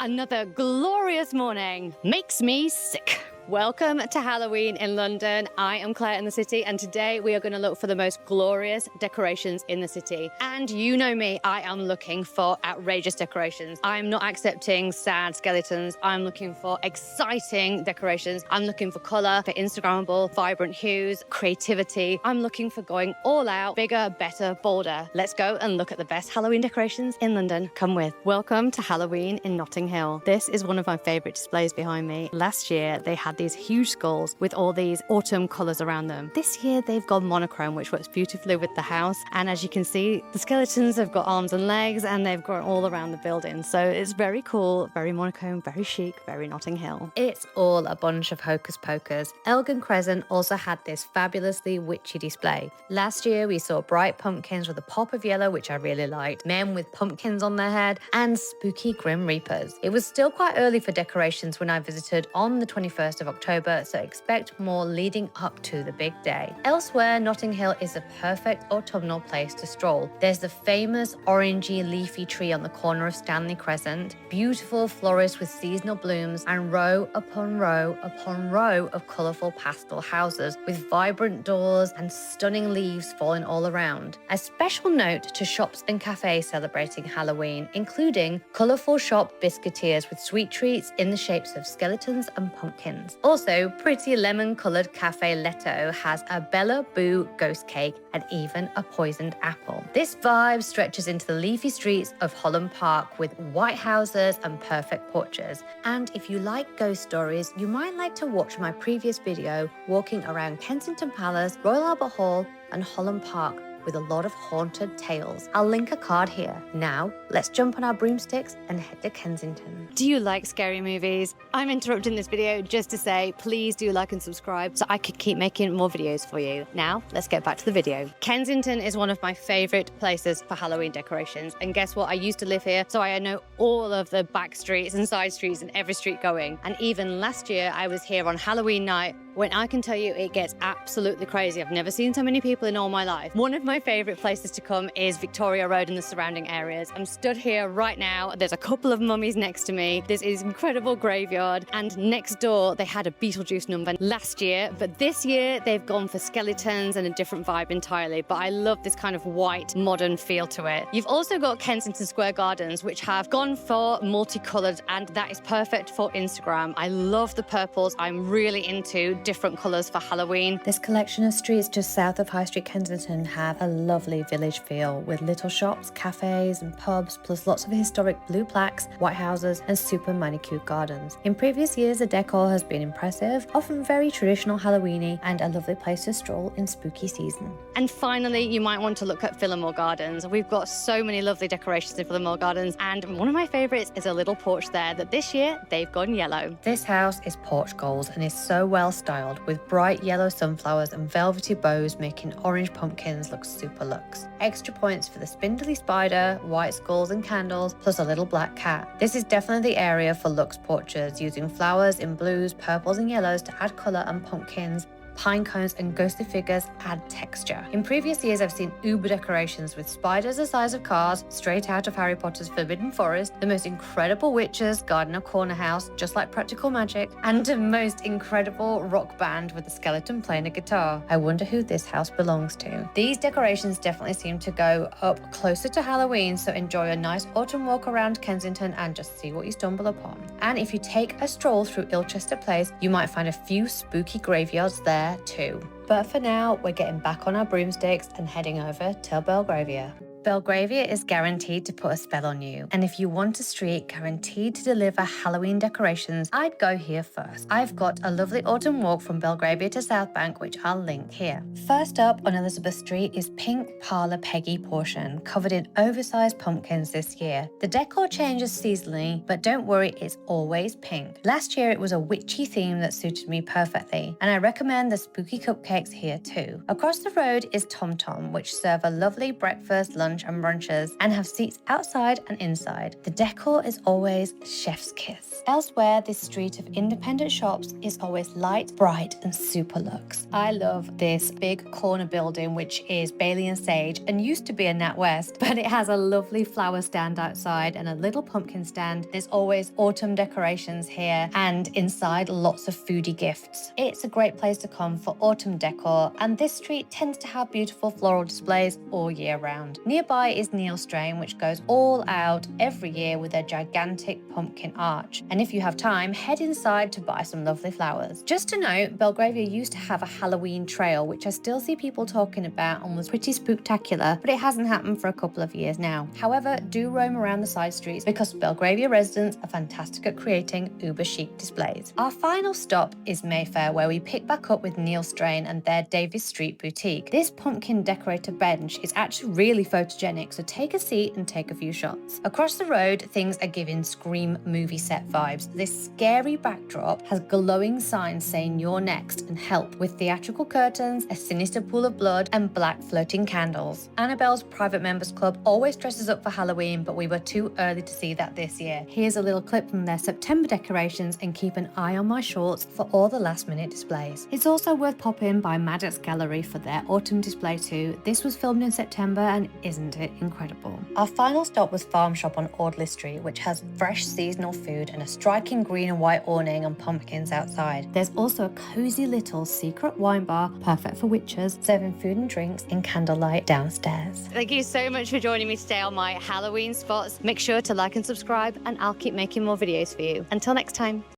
Another glorious morning makes me sick. Welcome to Halloween in London. I am Claire in the city, and today we are going to look for the most glorious decorations in the city. And you know me, I am looking for outrageous decorations. I'm not accepting sad skeletons. I'm looking for exciting decorations. I'm looking for colour, for Instagrammable, vibrant hues, creativity. I'm looking for going all out, bigger, better, bolder. Let's go and look at the best Halloween decorations in London. Come with. Welcome to Halloween in Notting Hill. This is one of my favourite displays behind me. Last year, they had these huge skulls with all these autumn colours around them. This year they've gone monochrome, which works beautifully with the house. And as you can see, the skeletons have got arms and legs and they've grown all around the building. So it's very cool, very monochrome, very chic, very Notting Hill. It's all a bunch of hocus pocus. Elgin Crescent also had this fabulously witchy display. Last year we saw bright pumpkins with a pop of yellow, which I really liked, men with pumpkins on their head, and spooky Grim Reapers. It was still quite early for decorations when I visited on the 21st of October, so expect more leading up to the big day. Elsewhere, Notting Hill is a perfect autumnal place to stroll. There's the famous orangey leafy tree on the corner of Stanley Crescent, beautiful florists with seasonal blooms, and row upon row upon row of colourful pastel houses with vibrant doors and stunning leaves falling all around. A special note to shops and cafes celebrating Halloween, including colourful shop biscuiteers with sweet treats in the shapes of skeletons and pumpkins. Also, pretty lemon-coloured Cafe Leto has a Bella Boo ghost cake and even a poisoned apple. This vibe stretches into the leafy streets of Holland Park with white houses and perfect porches. And if you like ghost stories, you might like to watch my previous video walking around Kensington Palace, Royal Albert Hall and Holland Park with a lot of haunted tales. I'll link a card here. Now, let's jump on our broomsticks and head to Kensington. Do you like scary movies? I'm interrupting this video just to say, please do like and subscribe so I could keep making more videos for you. Now, let's get back to the video. Kensington is one of my favourite places for Halloween decorations. And guess what? I used to live here, so I know all of the back streets and side streets and every street going. And even last year, I was here on Halloween night, when I can tell you it gets absolutely crazy. I've never seen so many people in all my life. One of my favourite places to come is Victoria Road and the surrounding areas. I'm stood here right now. There's a couple of mummies next to me. There's this incredible graveyard. And next door, they had a Beetlejuice number last year. But this year, they've gone for skeletons and a different vibe entirely. But I love this kind of white, modern feel to it. You've also got Kensington Square Gardens, which have gone for multicoloured, and that is perfect for Instagram. I love the purples. I'm really into different colours for Halloween. This collection of streets just south of High Street Kensington have a lovely village feel with little shops, cafes and pubs, plus lots of historic blue plaques, white houses and super manicured gardens. In previous years, the decor has been impressive, often very traditional Halloweeny, and a lovely place to stroll in spooky season. And finally, you might want to look at Phillimore Gardens. We've got so many lovely decorations in Phillimore Gardens, and one of my favourites is a little porch there that this year they've gone yellow. This house is porch goals and is so well styled with bright yellow sunflowers and velvety bows making orange pumpkins look super luxe. Extra points for the spindly spider, white skulls and candles, plus a little black cat. This is definitely the area for luxe porches, using flowers in blues, purples and yellows to add colour, and pumpkins, pine cones and ghostly figures add texture. In previous years, I've seen uber decorations with spiders the size of cars, straight out of Harry Potter's Forbidden Forest, the most incredible witches guarding a corner house, just like practical magic, and the most incredible rock band with a skeleton playing a guitar. I wonder who this house belongs to. These decorations definitely seem to go up closer to Halloween, so enjoy a nice autumn walk around Kensington and just see what you stumble upon. And if you take a stroll through Ilchester Place, you might find a few spooky graveyards there too. But for now, we're getting back on our broomsticks and heading over to Belgravia. Belgravia is guaranteed to put a spell on you, and if you want a street guaranteed to deliver Halloween decorations, I'd go here first. I've got a lovely autumn walk from Belgravia to South Bank, which I'll link here. First up on Elizabeth Street is Pink Parlour Peggy portion, covered in oversized pumpkins this year. The decor changes seasonally, but don't worry, it's always pink. Last year it was a witchy theme that suited me perfectly, and I recommend the spooky cupcakes here too. Across the road is Tom Tom, which serve a lovely breakfast, lunch lunch and brunches and have seats outside and inside. The decor is always chef's kiss. Elsewhere, this street of independent shops is always light, bright, and super luxe. I love this big corner building, which is Bailey and Sage and used to be a NatWest, but it has a lovely flower stand outside and a little pumpkin stand. There's always autumn decorations here, and inside lots of foodie gifts. It's a great place to come for autumn decor, and this street tends to have beautiful floral displays all year round. Nearby is Neil Strain, which goes all out every year with their gigantic pumpkin arch. And if you have time, head inside to buy some lovely flowers. Just to note, Belgravia used to have a Halloween trail, which I still see people talking about and was pretty spooktacular, but it hasn't happened for a couple of years now. However, do roam around the side streets because Belgravia residents are fantastic at creating uber chic displays. Our final stop is Mayfair, where we pick back up with Neil Strain and their Davis Street boutique. This pumpkin decorator bench is actually really photogenic, so take a seat and take a few shots. Across the road, things are giving Scream movie set vibes. This scary backdrop has glowing signs saying "You're next" and "Help," with theatrical curtains, a sinister pool of blood, and black floating candles. Annabelle's Private Members Club always dresses up for Halloween, but we were too early to see that this year. Here's a little clip from their September decorations, and keep an eye on my shorts for all the last-minute displays. It's also worth popping by Maddox Gallery for their autumn display too. This was filmed in September, and isn't it incredible? Our final stop was Farm Shop on Audley Street, which has fresh seasonal food and a striking green and white awning and pumpkins outside. There's also a cozy little secret wine bar, perfect for witches, serving food and drinks in candlelight downstairs. Thank you so much for joining me today on my Halloween spots. Make sure to like and subscribe, and I'll keep making more videos for you. Until next time.